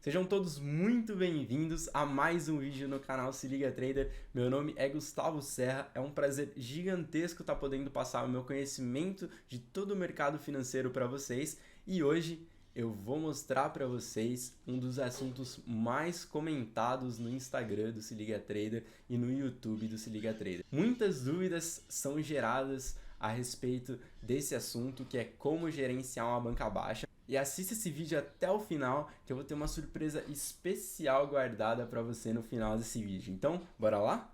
Sejam todos muito bem-vindos a mais um vídeo no canal Se Liga Trader. Meu nome é Gustavo Serra, é um prazer gigantesco estar podendo passar o meu conhecimento de todo o mercado financeiro para vocês e hoje eu vou mostrar para vocês um dos assuntos mais comentados no Instagram do Se Liga Trader e no YouTube do Se Liga Trader. Muitas dúvidas são geradas a respeito desse assunto, que é como gerenciar uma banca baixa. E assista esse vídeo até o final, que eu vou ter uma surpresa especial guardada para você no final desse vídeo. Então, bora lá?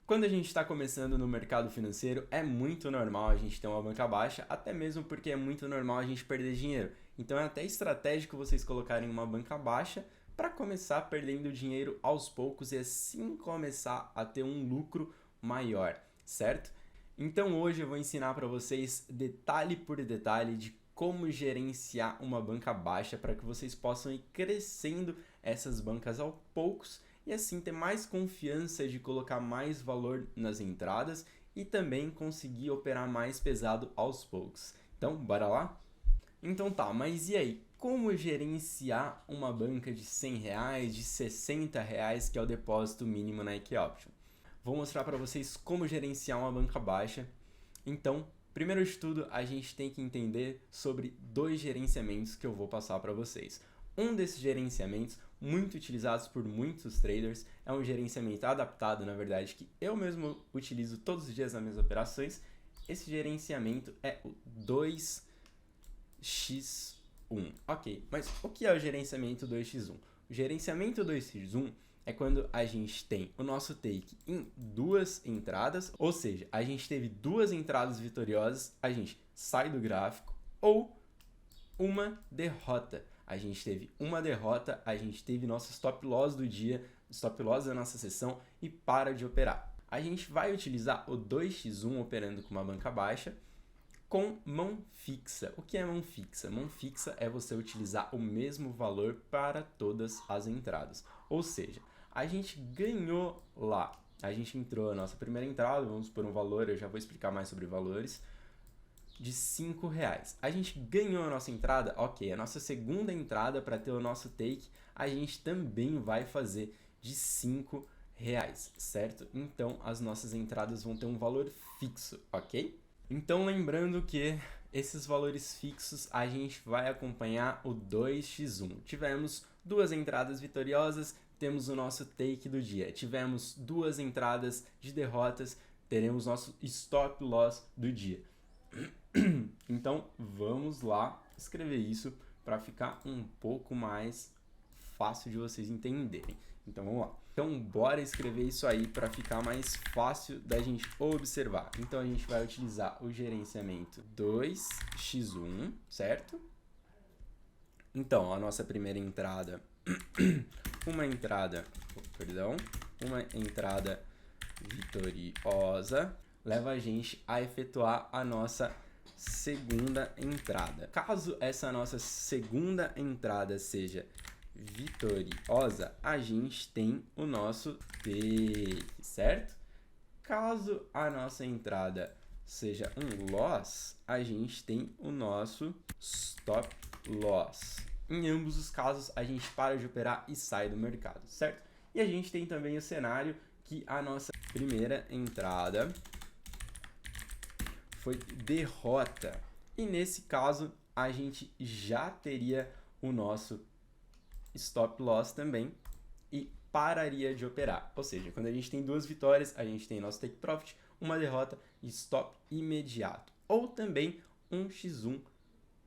Quando a gente está começando no mercado financeiro, é muito normal a gente ter uma banca baixa, até mesmo porque é muito normal a gente perder dinheiro. Então é até estratégico vocês colocarem uma banca baixa para começar perdendo dinheiro aos poucos e assim começar a ter um lucro maior, certo? Então hoje eu vou ensinar para vocês detalhe por detalhe de como gerenciar uma banca baixa para que vocês possam ir crescendo essas bancas aos poucos e assim ter mais confiança de colocar mais valor nas entradas e também conseguir operar mais pesado aos poucos. Então, bora lá? Então tá, mas e aí? Como gerenciar uma banca de R$100, de R$60, que é o depósito mínimo na EquiOption? Vou mostrar para vocês como gerenciar uma banca baixa. Então, primeiro de tudo, a gente tem que entender sobre dois gerenciamentos que eu vou passar para vocês. Um desses gerenciamentos, muito utilizados por muitos traders, é um gerenciamento adaptado, na verdade, que eu mesmo utilizo todos os dias nas minhas operações. Esse gerenciamento é o 2x1. Ok, mas o que é o gerenciamento 2x1? O gerenciamento 2x1 é quando a gente tem o nosso take em duas entradas, ou seja, a gente teve duas entradas vitoriosas, a gente sai do gráfico, ou uma derrota. A gente teve uma derrota, a gente teve nosso stop loss do dia, stop loss da nossa sessão e para de operar. A gente vai utilizar o 2x1 operando com uma banca baixa com mão fixa. O que é mão fixa? Mão fixa é você utilizar o mesmo valor para todas as entradas. Ou seja, a gente ganhou lá. A gente entrou a nossa primeira entrada, vamos por um valor, eu já vou explicar mais sobre valores, de R$5. A gente ganhou a nossa entrada, ok. A nossa segunda entrada para ter o nosso take, a gente também vai fazer de R$5, certo? Então, as nossas entradas vão ter um valor fixo, ok? Então, lembrando que esses valores fixos a gente vai acompanhar o 2x1. Tivemos duas entradas vitoriosas, temos o nosso take do dia. Tivemos duas entradas de derrotas, teremos nosso stop loss do dia. Então, vamos lá escrever isso para ficar um pouco mais fácil de vocês entenderem. Então, vamos lá. Então, bora escrever isso aí para ficar mais fácil da gente observar. Então, a gente vai utilizar o gerenciamento 2x1, certo? Então, a nossa primeira entrada, uma entrada vitoriosa, leva a gente a efetuar a nossa segunda entrada. Caso essa nossa segunda entrada seja vitoriosa, a gente tem o nosso take, certo? Caso a nossa entrada seja um loss, a gente tem o nosso stop loss. Em ambos os casos, a gente para de operar e sai do mercado, certo? E a gente tem também o cenário que a nossa primeira entrada foi derrota. E nesse caso, a gente já teria o nosso stop loss também e pararia de operar. Ou seja, quando a gente tem duas vitórias, a gente tem nosso take profit, uma derrota e stop imediato. Ou também um x1,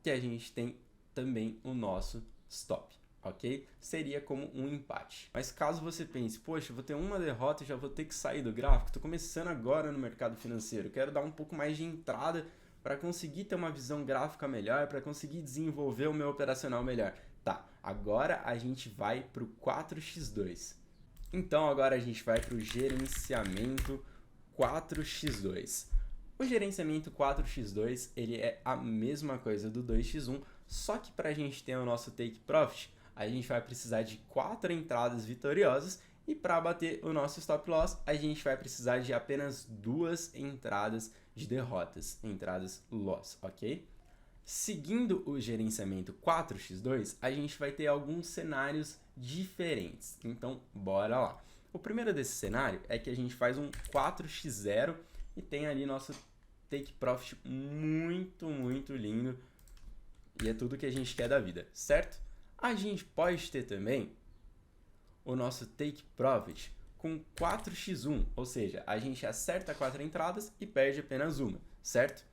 que a gente tem também o nosso stop, ok? Seria como um empate. Mas caso você pense, poxa, vou ter uma derrota e já vou ter que sair do gráfico, estou começando agora no mercado financeiro, quero dar um pouco mais de entrada para conseguir ter uma visão gráfica melhor, para conseguir desenvolver o meu operacional melhor. Tá, agora a gente vai para o 4x2. Então agora a gente vai para o gerenciamento 4x2. O gerenciamento 4x2 ele é a mesma coisa do 2x1, só que para a gente ter o nosso take profit, a gente vai precisar de 4 entradas vitoriosas e para bater o nosso stop loss, a gente vai precisar de apenas 2 entradas de derrotas, entradas loss, ok? Seguindo o gerenciamento 4x2, a gente vai ter alguns cenários diferentes. Então, bora lá. O primeiro desse cenário é que a gente faz um 4x0 e tem ali nosso take profit muito, muito lindo. E é tudo que a gente quer da vida, certo? A gente pode ter também o nosso take profit com 4x1, ou seja, a gente acerta 4 entradas e perde apenas uma, certo?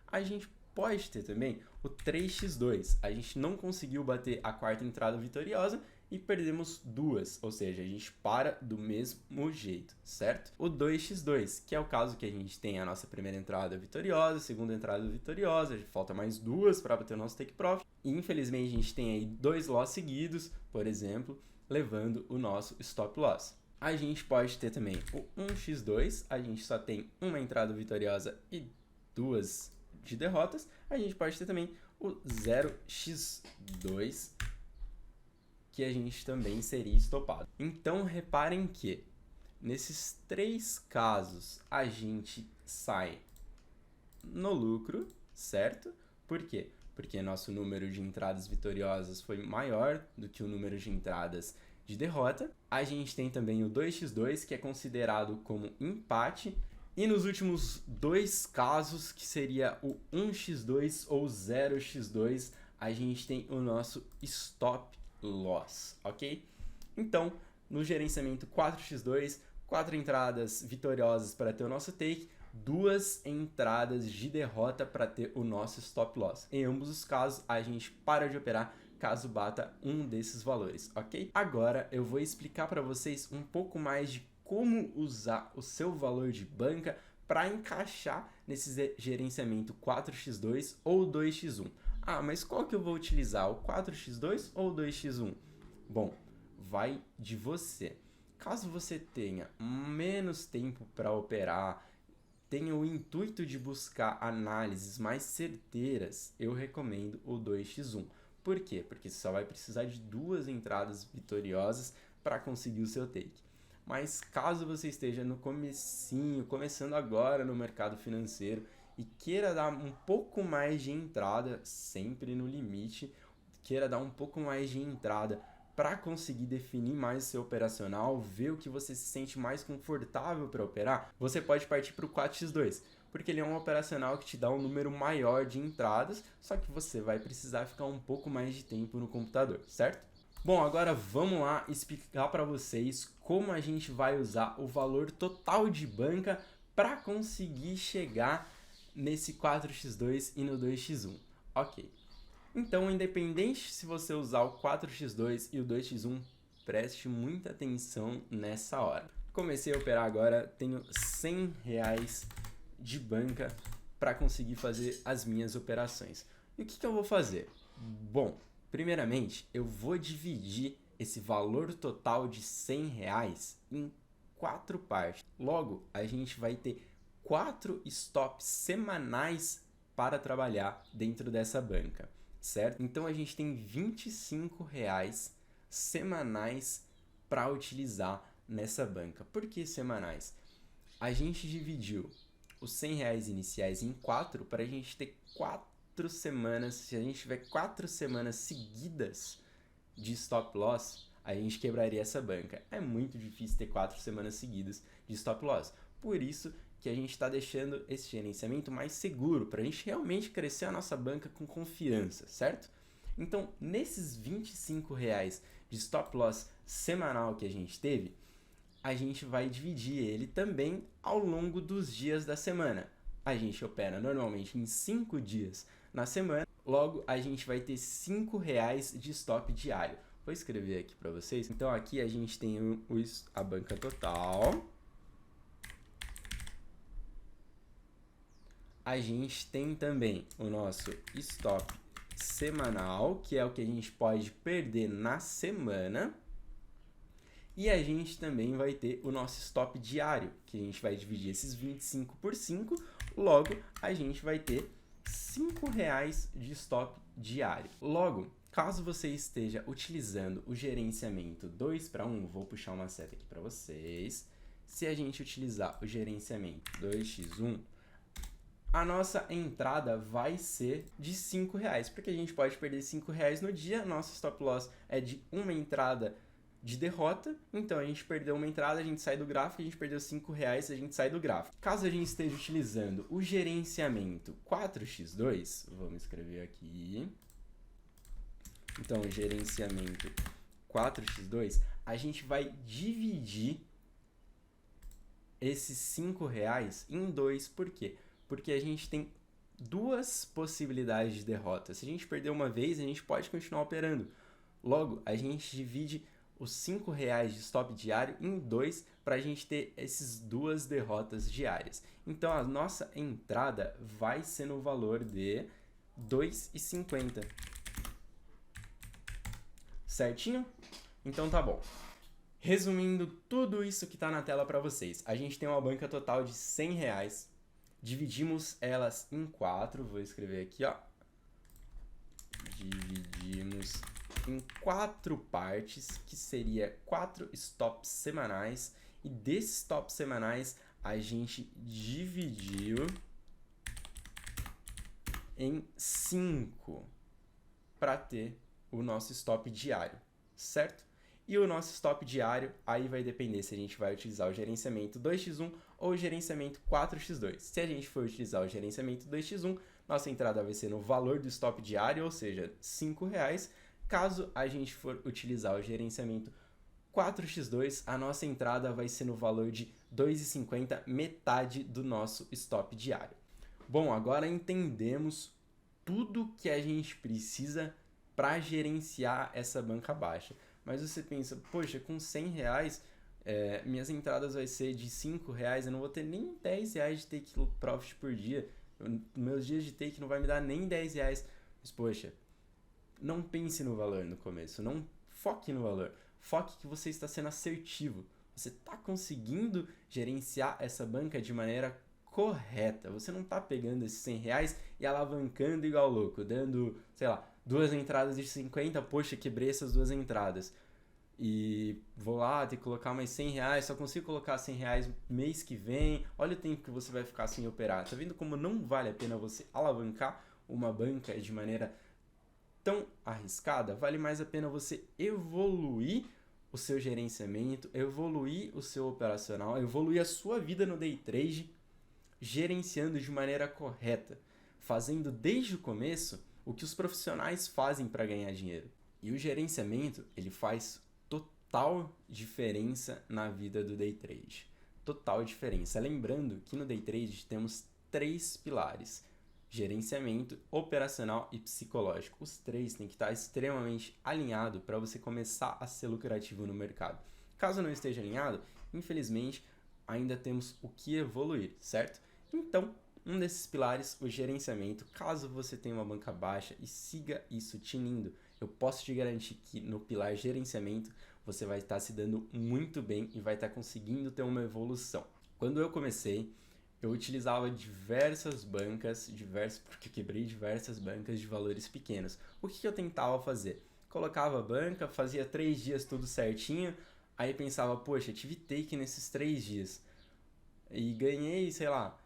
A gente pode ter também o 3x2, a gente não conseguiu bater a quarta entrada vitoriosa e perdemos duas, ou seja, a gente para do mesmo jeito, certo? O 2x2, que é o caso que a gente tem a nossa primeira entrada vitoriosa, segunda entrada vitoriosa, falta mais duas para bater o nosso take profit, e infelizmente a gente tem aí 2 loss seguidos, por exemplo, levando o nosso stop loss. A gente pode ter também o 1x2, a gente só tem uma entrada vitoriosa e duas de derrotas. A gente pode ter também o 0x2, que a gente também seria estopado. Então, reparem que nesses 3 casos a gente sai no lucro, certo? Por quê? Porque nosso número de entradas vitoriosas foi maior do que o número de entradas de derrota. A gente tem também o 2x2, que é considerado como empate. E nos últimos 2 casos, que seria o 1x2 ou 0x2, a gente tem o nosso stop loss, ok? Então, no gerenciamento 4x2, 4 entradas vitoriosas para ter o nosso take, 2 entradas de derrota para ter o nosso stop loss. Em ambos os casos, a gente para de operar caso bata um desses valores, ok? Agora eu vou explicar para vocês um pouco mais de como usar o seu valor de banca para encaixar nesse gerenciamento 4x2 ou 2x1. Ah, mas qual que eu vou utilizar, o 4x2 ou o 2x1? Bom, vai de você. Caso você tenha menos tempo para operar, tenha o intuito de buscar análises mais certeiras, eu recomendo o 2x1. Por quê? Porque você só vai precisar de 2 entradas vitoriosas para conseguir o seu take. Mas caso você esteja no comecinho, começando agora no mercado financeiro e queira dar um pouco mais de entrada, sempre no limite, queira dar um pouco mais de entrada para conseguir definir mais o seu operacional, ver o que você se sente mais confortável para operar, você pode partir para o 4x2. Porque ele é um operacional que te dá um número maior de entradas, só que você vai precisar ficar um pouco mais de tempo no computador, certo? Bom, agora vamos lá explicar para vocês como a gente vai usar o valor total de banca para conseguir chegar nesse 4x2 e no 2x1. Ok, então independente se você usar o 4x2 e o 2x1, preste muita atenção nessa hora. Comecei a operar agora, tenho R$100 de banca para conseguir fazer as minhas operações. E o que eu vou fazer? Bom, primeiramente eu vou dividir esse valor total de R$100 em 4 partes. Logo, a gente vai ter 4 stops semanais para trabalhar dentro dessa banca, certo? Então a gente tem R$25 semanais para utilizar nessa banca. Por que semanais? A gente dividiu os R$100 iniciais em 4 para a gente ter 4 semanas. Se a gente tiver 4 semanas seguidas de stop loss, a gente quebraria essa banca. É muito difícil ter 4 semanas seguidas de stop loss. Por isso que a gente está deixando esse gerenciamento mais seguro, para a gente realmente crescer a nossa banca com confiança, certo? Então, nesses R$25 de stop loss semanal que a gente teve, a gente vai dividir ele também ao longo dos dias da semana. A gente opera normalmente em 5 dias na semana, logo a gente vai ter R$5 de stop diário. Vou escrever aqui para vocês. Então aqui a gente tem a banca total. A gente tem também o nosso stop semanal, que é o que a gente pode perder na semana. E a gente também vai ter o nosso stop diário, que a gente vai dividir esses 25 por 5, logo a gente vai ter R$5 de stop diário. Logo, caso você esteja utilizando o gerenciamento 2:1, vou puxar uma seta aqui para vocês. Se a gente utilizar o gerenciamento 2x1, a nossa entrada vai ser de R$5, porque a gente pode perder R$5 no dia, nosso stop loss é de uma entrada de derrota, então a gente perdeu uma entrada, a gente sai do gráfico, a gente perdeu R$5, a gente sai do gráfico. Caso a gente esteja utilizando o gerenciamento 4x2, vamos escrever aqui, então o gerenciamento 4x2, a gente vai dividir esses R$5 em 2, por quê? Porque a gente tem duas possibilidades de derrota. Se a gente perder uma vez, a gente pode continuar operando. Logo, a gente divide os R$5 de stop diário em 2 para a gente ter essas duas derrotas diárias. Então, a nossa entrada vai ser no valor de R$2,50. Certinho? Então tá bom. Resumindo tudo isso que está na tela para vocês, a gente tem uma banca total de R$100, dividimos elas em 4, vou escrever aqui, ó, dividimos em 4 partes, que seria 4 stops semanais, e desses stops semanais a gente dividiu em 5 para ter o nosso stop diário, certo? E o nosso stop diário, aí vai depender se a gente vai utilizar o gerenciamento 2x1 ou o gerenciamento 4x2. Se a gente for utilizar o gerenciamento 2x1, nossa entrada vai ser no valor do stop diário, ou seja, R$5. Caso a gente for utilizar o gerenciamento 4x2, a nossa entrada vai ser no valor de R$2,50, metade do nosso stop diário. Bom, agora entendemos tudo que a gente precisa para gerenciar essa banca baixa. Mas você pensa, poxa, com R$100, minhas entradas vai ser de R$5, eu não vou ter nem R$10 de take profit por dia. Meus dias de take não vai me dar nem R$10. Mas, poxa, não pense no valor no começo, não foque no valor. Foque que você está sendo assertivo. Você está conseguindo gerenciar essa banca de maneira correta. Você não está pegando esses R$100 e alavancando igual louco, dando, sei lá, 2 entradas de 50, poxa, quebrei essas 2 entradas. E vou lá ter que colocar mais R$100, só consigo colocar R$100 mês que vem. Olha o tempo que você vai ficar sem operar. Tá vendo como não vale a pena você alavancar uma banca de maneira tão arriscada? Vale mais a pena você evoluir o seu gerenciamento, evoluir o seu operacional, evoluir a sua vida no day trade, gerenciando de maneira correta, fazendo desde o começo o que os profissionais fazem para ganhar dinheiro. E o gerenciamento, ele faz total diferença na vida do day trade. Total diferença. Lembrando que no day trade temos 3 pilares: gerenciamento, operacional e psicológico. Os 3 têm que estar extremamente alinhados para você começar a ser lucrativo no mercado. Caso não esteja alinhado, infelizmente, ainda temos o que evoluir, certo? Então, um desses pilares, o gerenciamento. Caso você tenha uma banca baixa e siga isso tinindo, eu posso te garantir que no pilar gerenciamento você vai estar se dando muito bem e vai estar conseguindo ter uma evolução. Quando eu comecei, eu utilizava diversas bancas, porque eu quebrei diversas bancas de valores pequenos. O que eu tentava fazer? Colocava a banca, fazia 3 dias tudo certinho, aí pensava, poxa, tive take nesses 3 dias e ganhei, sei lá,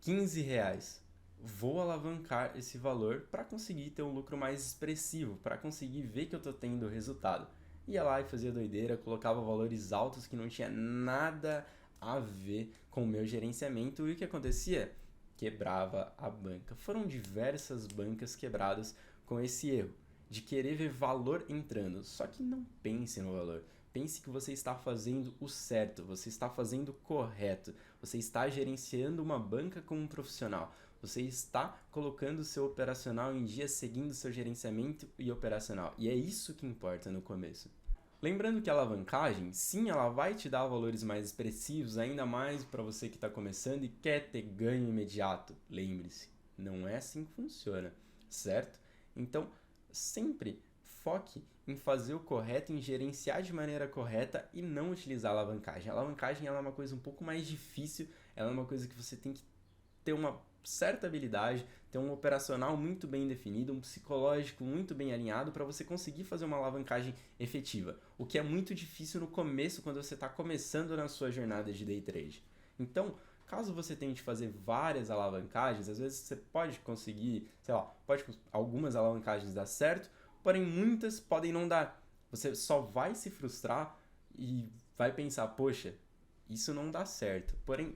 R$15. Vou alavancar esse valor para conseguir ter um lucro mais expressivo, para conseguir ver que eu estou tendo resultado. Ia lá e fazia doideira, colocava valores altos que não tinha nada a ver com o meu gerenciamento, e o que acontecia? Quebrava a banca. Foram diversas bancas quebradas com esse erro de querer ver valor entrando. Só que não pense no valor. Pense que você está fazendo o certo, você está fazendo o correto, você está gerenciando uma banca como um profissional, você está colocando o seu operacional em dia, seguindo o seu gerenciamento e operacional. E é isso que importa no começo. Lembrando que a alavancagem, sim, ela vai te dar valores mais expressivos, ainda mais para você que está começando e quer ter ganho imediato. Lembre-se, não é assim que funciona, certo? Então, sempre foque em fazer o correto, em gerenciar de maneira correta e não utilizar a alavancagem. A alavancagem ela é uma coisa um pouco mais difícil, ela é uma coisa que você tem que ter uma certa habilidade, ter um operacional muito bem definido, um psicológico muito bem alinhado para você conseguir fazer uma alavancagem efetiva, o que é muito difícil no começo, quando você está começando na sua jornada de day trade. Então, caso você tente fazer várias alavancagens, às vezes você pode conseguir, algumas alavancagens dar certo, porém muitas podem não dar. Você só vai se frustrar e vai pensar, poxa, isso não dá certo. Porém,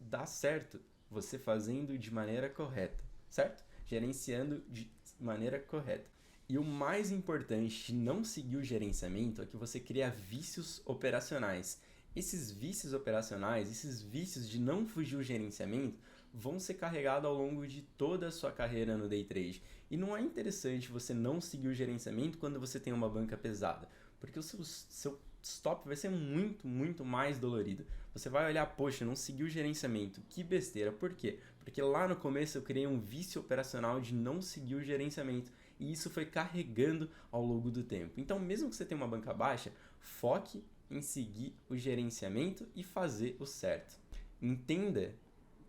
dá certo você fazendo de maneira correta, certo? Gerenciando de maneira correta. E o mais importante de não seguir o gerenciamento é que você cria vícios operacionais. Esses vícios operacionais, esses vícios de não fugir o gerenciamento, vão ser carregados ao longo de toda a sua carreira no day trade. E não é interessante você não seguir o gerenciamento quando você tem uma banca pesada, porque o seu stop vai ser muito, muito mais dolorido. Você vai olhar, poxa, não segui o gerenciamento, que besteira. Por quê? Porque lá no começo eu criei um vício operacional de não seguir o gerenciamento e isso foi carregando ao longo do tempo. Então, mesmo que você tenha uma banca baixa, foque em seguir o gerenciamento e fazer o certo. Entenda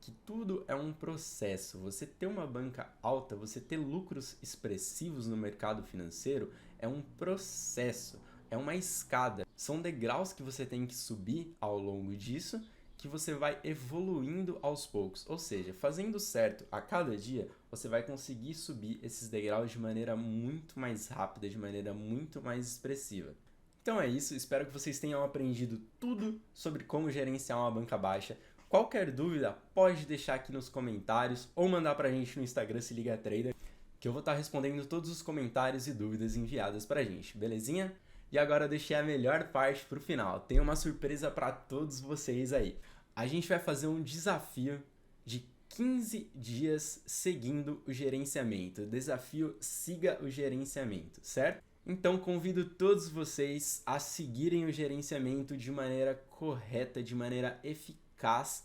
que tudo é um processo. Você ter uma banca alta, você ter lucros expressivos no mercado financeiro é um processo, é uma escada. São degraus que você tem que subir ao longo disso, que você vai evoluindo aos poucos. Ou seja, fazendo certo a cada dia, você vai conseguir subir esses degraus de maneira muito mais rápida, de maneira muito mais expressiva. Então é isso, espero que vocês tenham aprendido tudo sobre como gerenciar uma banca baixa. Qualquer dúvida, pode deixar aqui nos comentários ou mandar pra gente no Instagram, Se Liga Trader, que eu vou estar respondendo todos os comentários e dúvidas enviadas pra gente, belezinha? E agora eu deixei a melhor parte pro final, tem uma surpresa para todos vocês aí. A gente vai fazer um desafio de 15 dias seguindo o gerenciamento. Desafio Siga o Gerenciamento, certo? Então convido todos vocês a seguirem o gerenciamento de maneira correta, de maneira eficaz,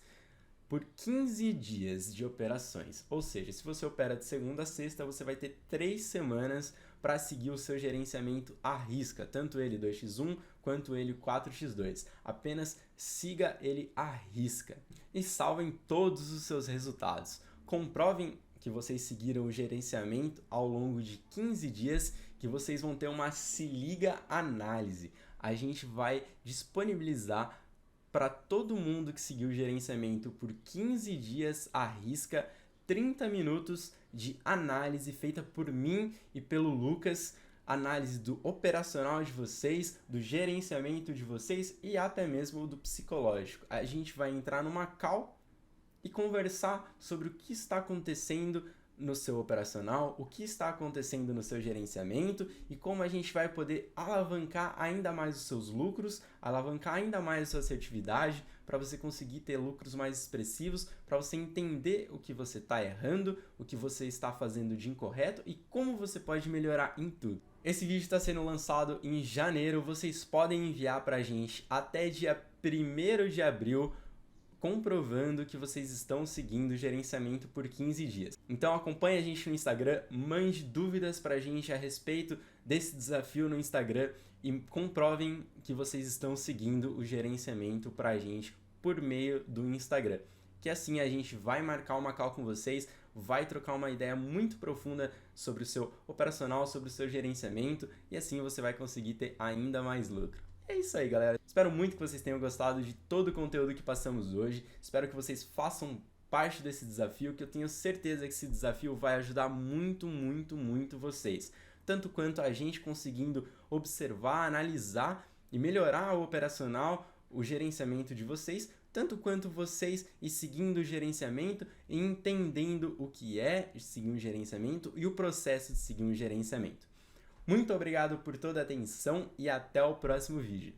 por 15 dias de operações. Ou seja, se você opera de segunda a sexta, você vai ter 3 semanas para seguir o seu gerenciamento à risca, tanto ele 2x1 quanto ele 4x2. Apenas siga ele à risca e salvem todos os seus resultados. Comprovem que vocês seguiram o gerenciamento ao longo de 15 dias, que vocês vão ter uma Se Liga análise. A gente vai disponibilizar para todo mundo que seguiu o gerenciamento por 15 dias à risca, 30 minutos de análise feita por mim e pelo Lucas, análise do operacional de vocês, do gerenciamento de vocês e até mesmo do psicológico. A gente vai entrar numa call e conversar sobre o que está acontecendo no seu operacional, o que está acontecendo no seu gerenciamento e como a gente vai poder alavancar ainda mais os seus lucros, alavancar ainda mais a sua assertividade para você conseguir ter lucros mais expressivos, para você entender o que você está errando, o que você está fazendo de incorreto e como você pode melhorar em tudo. Esse vídeo está sendo lançado em janeiro, vocês podem enviar para a gente até dia 1º de abril, comprovando que vocês estão seguindo o gerenciamento por 15 dias. Então acompanhe a gente no Instagram, mande dúvidas pra gente a respeito desse desafio no Instagram e comprovem que vocês estão seguindo o gerenciamento pra gente por meio do Instagram. Que assim a gente vai marcar uma call com vocês, vai trocar uma ideia muito profunda sobre o seu operacional, sobre o seu gerenciamento e assim você vai conseguir ter ainda mais lucro. É isso aí, galera. Espero muito que vocês tenham gostado de todo o conteúdo que passamos hoje. Espero que vocês façam parte desse desafio, que eu tenho certeza que esse desafio vai ajudar muito, muito, muito vocês. Tanto quanto a gente conseguindo observar, analisar e melhorar o operacional, o gerenciamento de vocês, tanto quanto vocês e seguindo o gerenciamento e entendendo o que é seguir um gerenciamento e o processo de seguir um gerenciamento. Muito obrigado por toda a atenção e até o próximo vídeo.